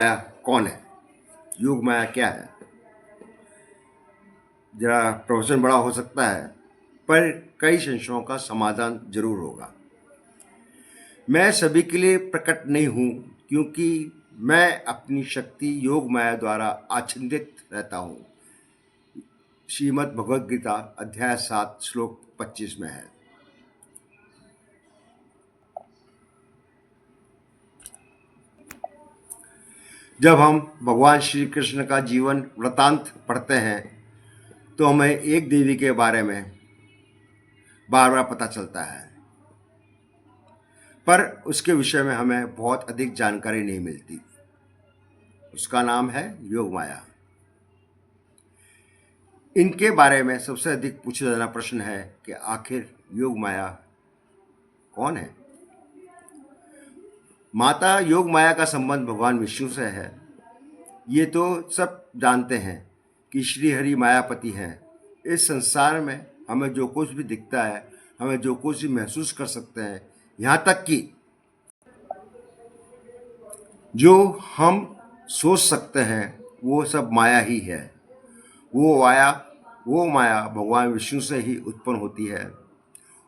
माया कौन है? योग माया क्या है? जरा प्रवचन बड़ा हो सकता है, पर कई संशयों का समाधान जरूर होगा। मैं सभी के लिए प्रकट नहीं हूँ, क्योंकि मैं अपनी शक्ति योग माया द्वारा आच्छादित रहता हूँ। श्रीमद् भगवद गीता अध्याय 7 श्लोक 25 में है। जब हम भगवान श्री कृष्ण का जीवन वृतांत पढ़ते हैं तो हमें एक देवी के बारे में बार बार पता चलता है, पर उसके विषय में हमें बहुत अधिक जानकारी नहीं मिलती। उसका नाम है योग माया। इनके बारे में सबसे अधिक पूछा जाना प्रश्न है कि आखिर योग माया कौन है? माता योग माया का संबंध भगवान विष्णु से है। ये तो सब जानते हैं कि श्री हरि मायापति हैं। इस संसार में हमें जो कुछ भी दिखता है, हमें जो कुछ भी महसूस कर सकते हैं, यहाँ तक कि जो हम सोच सकते हैं, वो सब माया ही है। वो माया भगवान विष्णु से ही उत्पन्न होती है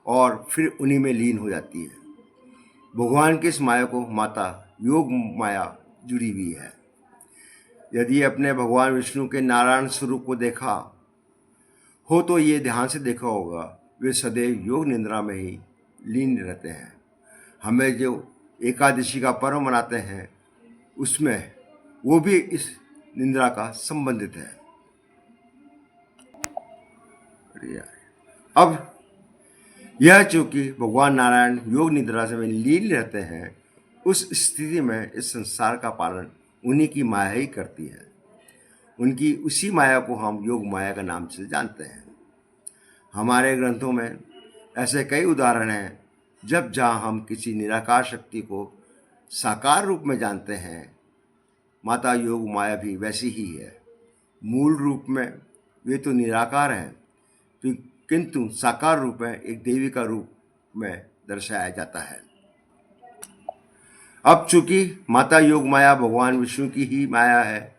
और फिर उन्हीं में लीन हो जाती है। भगवान की इस माया को माता योग माया जुड़ी हुई है। यदि अपने भगवान विष्णु के नारायण स्वरूप को देखा हो तो ये ध्यान से देखा होगा, वे सदैव योग निद्रा में ही लीन रहते हैं। हमें जो एकादशी का पर्व मनाते हैं, उसमें वो भी इस निद्रा का संबंधित है। अब यह चूंकि भगवान नारायण योग निद्रा से में लीन रहते हैं, उस स्थिति में इस संसार का पालन उन्हीं की माया ही करती है। उनकी उसी माया को हम योग माया का नाम से जानते हैं। हमारे ग्रंथों में ऐसे कई उदाहरण हैं जब जहाँ हम किसी निराकार शक्ति को साकार रूप में जानते हैं। माता योग माया भी वैसी ही है। मूल रूप में वे तो निराकार हैं, किंतु साकार रूप में एक देवी का रूप में दर्शाया जाता है। अब चूंकि माता योग माया भगवान विष्णु की ही माया है,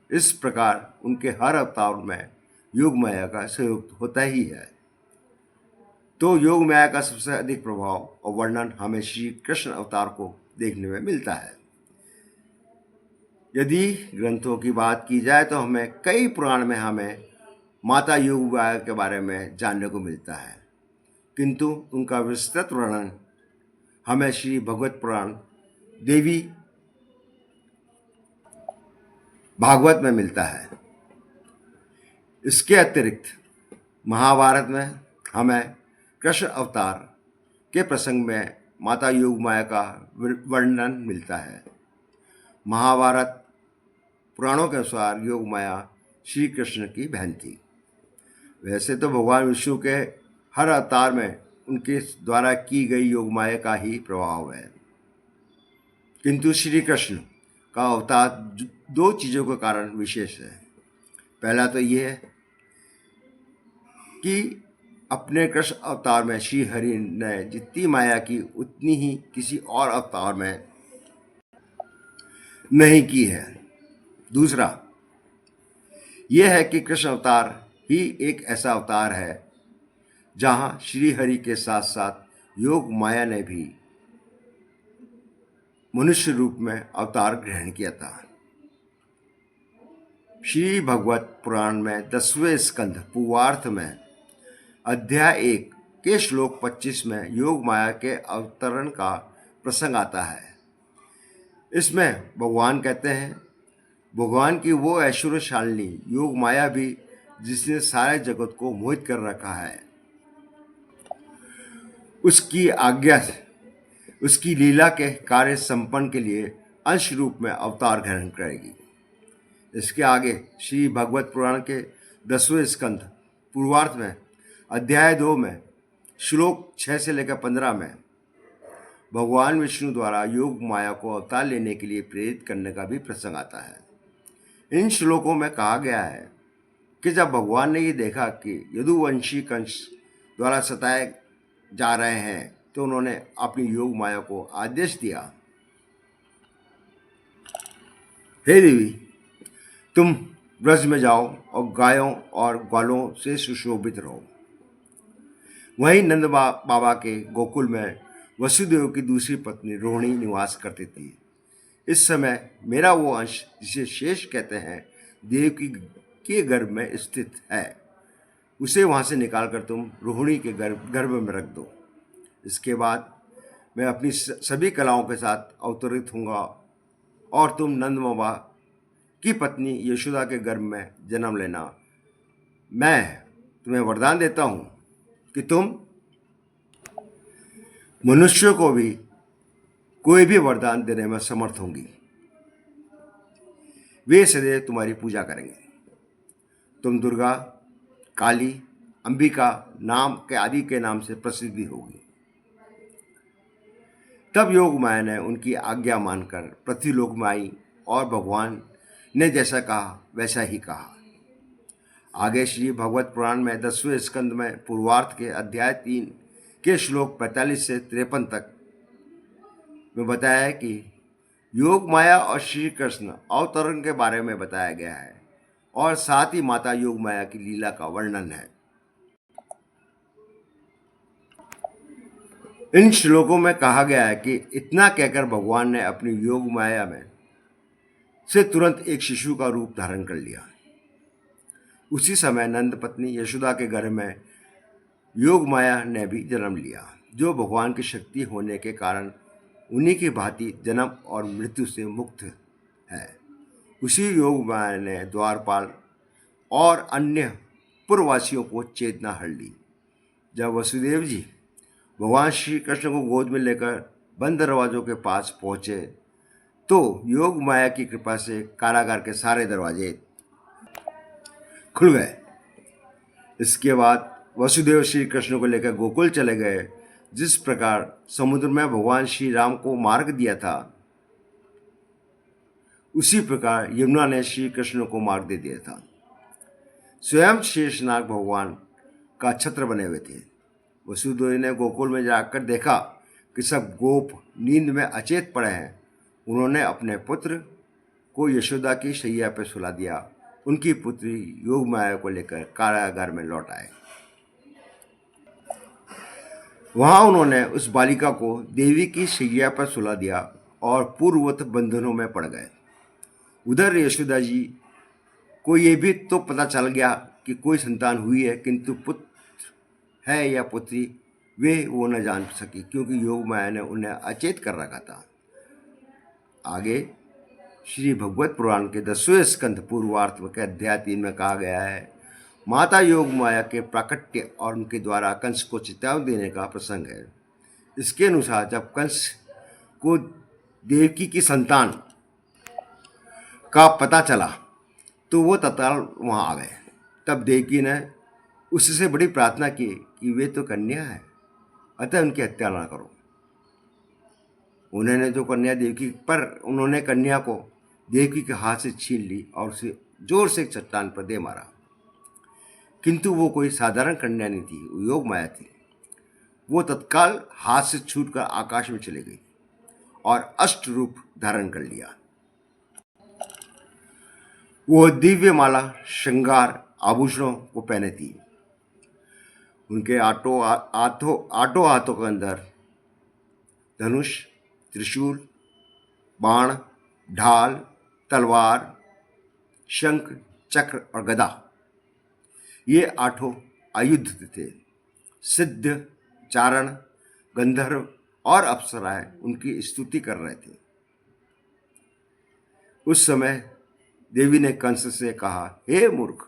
इस प्रकार उनके हर अवतार में योग माया का सहयोग होता ही है। तो योग माया का सबसे अधिक प्रभाव और वर्णन हमें श्री कृष्ण अवतार को देखने में मिलता है। यदि ग्रंथों की बात की जाए तो हमें कई पुराण में हमें माता योग माया के बारे में जानने को मिलता है, किंतु उनका विस्तृत वर्णन हमें श्री भगवत पुराण देवी भागवत में मिलता है। इसके अतिरिक्त महाभारत में हमें कृष्ण अवतार के प्रसंग में माता योग माया का वर्णन मिलता है। महाभारत पुराणों के अनुसार योग माया श्री कृष्ण की बहन थी। वैसे तो भगवान विष्णु के हर अवतार में उनके द्वारा की गई योग माया का ही प्रभाव है, किंतु श्री कृष्ण का अवतार दो चीज़ों के कारण विशेष है। पहला तो यह है कि अपने कृष्ण अवतार में श्री हरि ने जितनी माया की उतनी ही किसी और अवतार में नहीं की है। दूसरा यह है कि कृष्ण अवतार ही एक ऐसा अवतार है जहां श्री हरि के साथ साथ योग माया ने भी मनुष्य रूप में अवतार ग्रहण किया था। श्री भगवत पुराण में 10वें स्कंध पूर्वार्थ में अध्याय 1 के श्लोक 25 में योग माया के अवतरण का प्रसंग आता है। इसमें भगवान कहते हैं, भगवान की वो ऐश्वर्यशालिनी योग माया भी जिसने सारे जगत को मोहित कर रखा है, उसकी आज्ञा से उसकी लीला के कार्य संपन्न के लिए अंश रूप में अवतार ग्रहण करेगी। इसके आगे श्री भगवत पुराण के 10वें स्कंध पूर्वार्थ में अध्याय 2 में श्लोक 6 से लेकर 15 में भगवान विष्णु द्वारा योग माया को अवतार लेने के लिए प्रेरित करने का भी प्रसंग आता है। इन श्लोकों में कहा गया है कि जब भगवान ने ये देखा कि यदुवंशी कंस द्वारा सताए जा रहे हैं, तो उन्होंने अपनी योग माया को आदेश दिया हे देवी, तुम ब्रज में जाओ और गायों और ग्वालों से सुशोभित रहो। वहीं बाबा के गोकुल में वसुदेव की दूसरी पत्नी रोहिणी निवास करती थी। इस समय मेरा वो अंश, जिसे शेष कहते हैं, देवकी के गर्भ में स्थित है। उसे वहां से निकालकर तुम रोहिणी के गर्भ में रख दो। इसके बाद मैं अपनी सभी कलाओं के साथ अवतरित होऊंगा और तुम नंद बाबा की पत्नी यशोदा के गर्भ में जन्म लेना। मैं तुम्हें वरदान देता हूं कि तुम मनुष्यों को भी कोई भी वरदान देने में समर्थ होंगी। वे सदैव तुम्हारी पूजा करेंगे। तुम दुर्गा, काली, अंबिका नाम के आदि के नाम से प्रसिद्धि होगी। तब योग माया ने उनकी आज्ञा मानकर पृथ्वीलोक में आई और भगवान ने जैसा कहा वैसा ही कहा। आगे श्री भगवत पुराण में 10वें स्कंद में पूर्वार्थ के अध्याय 3 के श्लोक 45 से 53 तक में बताया है कि योग माया और श्री कृष्ण अवतरण के बारे में बताया गया है और साथ ही माता योग माया की लीला का वर्णन है। इन श्लोकों में कहा गया है कि इतना कहकर भगवान ने अपनी योग माया में से तुरंत एक शिशु का रूप धारण कर लिया। उसी समय नंद पत्नी यशोदा के घर में योग माया ने भी जन्म लिया, जो भगवान की शक्ति होने के कारण उन्हीं की भांति जन्म और मृत्यु से मुक्त है। उसी योग माया ने द्वारपाल और अन्य पूर्ववासियों को चेतना हर ली। जब वसुदेव जी भगवान श्री कृष्ण को गोद में लेकर बंद दरवाजों के पास पहुंचे तो योग माया की कृपा से कारागार के सारे दरवाजे खुल गए। इसके बाद वसुदेव श्री कृष्ण को लेकर गोकुल चले गए। जिस प्रकार समुद्र में भगवान श्री राम को मार्ग दिया था, उसी प्रकार यमुना ने श्री कृष्ण को मार्ग दे दिया था। स्वयं शेषनाग भगवान का छत्र बने हुए थे। वसुदेव ने गोकुल में जाकर देखा कि सब गोप नींद में अचेत पड़े हैं। उन्होंने अपने पुत्र को यशोदा की शैया पर सुला दिया। उनकी पुत्री योग माया को लेकर कारागार में लौट आए। वहां उन्होंने उस बालिका को देवी की शैया पर सुला दिया और पूर्ववत बंधनों में पड़ गए। उधर यशोदा जी को ये भी तो पता चल गया कि कोई संतान हुई है, किंतु पुत्र है या पुत्री वो न जान सकी, क्योंकि योग माया ने उन्हें अचेत कर रखा था। आगे श्री भगवत पुराण के 10वें स्कंध पूर्वार्थ के अध्याय 3 में कहा गया है, माता योग माया के प्राकट्य और उनके द्वारा कंस को चेतावनी देने का प्रसंग है। इसके अनुसार जब कंस को देवकी की संतान का पता चला तो वो तत्काल वहां आ गए। तब देवकी ने उससे बड़ी प्रार्थना की कि वे तो कन्या है, अतः उनकी हत्या ना करो। उन्होंने जो कन्या देवकी पर उन्होंने कन्या को देवकी के हाथ से छीन ली और उसे जोर से चट्टान पर दे मारा। किंतु वो कोई साधारण कन्या नहीं थी, वो योग माया थी। वो तत्काल हाथ से छूटकर आकाश में चली गई और अष्ट रूप धारण कर लिया। वो दिव्य माला, श्रृंगार, आभूषणों को पहने थी। उनके आठों हाथों के अंदर धनुष, त्रिशूल, बाण, ढाल, तलवार, शंख, चक्र और गदा, ये 8 आयुध थे। सिद्ध, चारण, गंधर्व और अप्सराएं उनकी स्तुति कर रहे थे। उस समय देवी ने कंस से कहा, हे मूर्ख,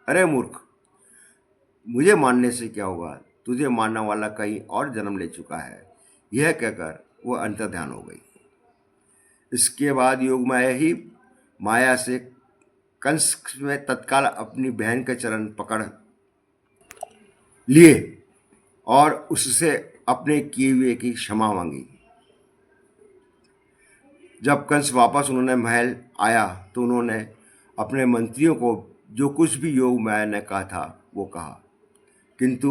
अरे मूर्ख, मुझे मानने से क्या होगा? तुझे मानने वाला कहीं और जन्म ले चुका है। यह कहकर वो अंतर्ध्यान हो गई। इसके बाद योग माया ही माया से कंस में तत्काल अपनी बहन के चरण पकड़ लिए और उससे अपने किए हुए की क्षमा मांगी। जब कंस वापस उन्होंने महल आया तो उन्होंने अपने मंत्रियों को जो कुछ भी योग माया ने कहा था वो कहा, किंतु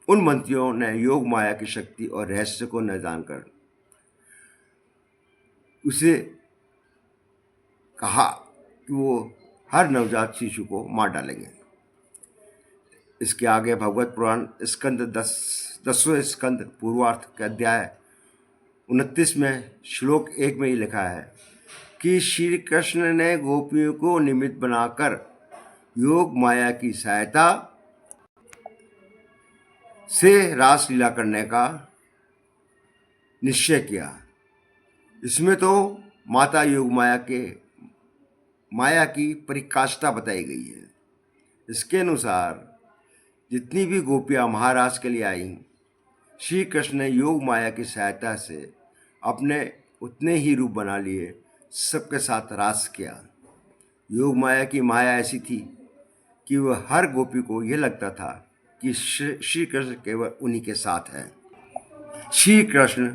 उन मंत्रियों ने योग माया की शक्ति और रहस्य को न जानकर उसे कहा कि वो हर नवजात शिशु को मार डालेंगे। इसके आगे भगवत पुराण स्कंद 10वें स्कंद पूर्वार्थ के अध्याय 29 में श्लोक 1 में ही लिखा है कि श्री कृष्ण ने गोपियों को निमित्त बनाकर योग माया की सहायता से रासलीला करने का निश्चय किया। इसमें तो माता योग माया की परिकाष्ठा बताई गई है। इसके अनुसार जितनी भी गोपियां महाराज के लिए आईं, श्री कृष्ण ने योग माया की सहायता से अपने उतने ही रूप बना लिए, सबके साथ रास किया। योग माया की माया ऐसी थी कि वह हर गोपी को यह लगता था कि श्री कृष्ण केवल उन्हीं के साथ हैं, श्री कृष्ण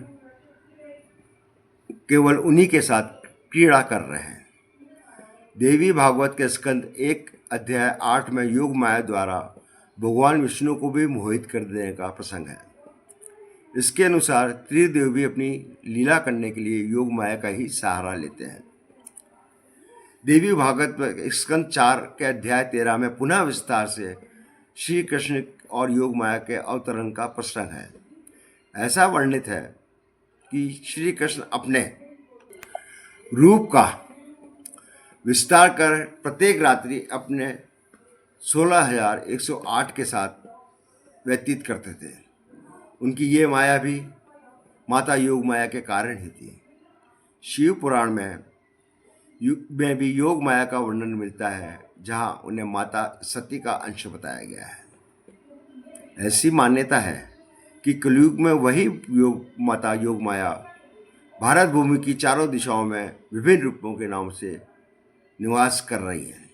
केवल उन्हीं के साथ क्रीड़ा कर रहे हैं। देवी भागवत के स्कंद 1 अध्याय 8 में योग माया द्वारा भगवान विष्णु को भी मोहित कर देने का प्रसंग है। इसके अनुसार त्रिदेव भी अपनी लीला करने के लिए योग माया का ही सहारा लेते हैं। देवी भागवत में स्कंद 4 के अध्याय 13 में पुनः विस्तार से श्री कृष्ण और योग माया के अवतरण का प्रसंग है। ऐसा वर्णित है कि श्री कृष्ण अपने रूप का विस्तार कर प्रत्येक रात्रि अपने 16,108 के साथ व्यतीत करते थे। उनकी ये माया भी माता योग माया के कारण ही थी। शिव पुराण में भी योग माया का वर्णन मिलता है, जहां उन्हें माता सती का अंश बताया गया है। ऐसी मान्यता है कि कलयुग में वही माता योग माया भारत भूमि की चारों दिशाओं में विभिन्न रूपों के नाम से निवास कर रही है।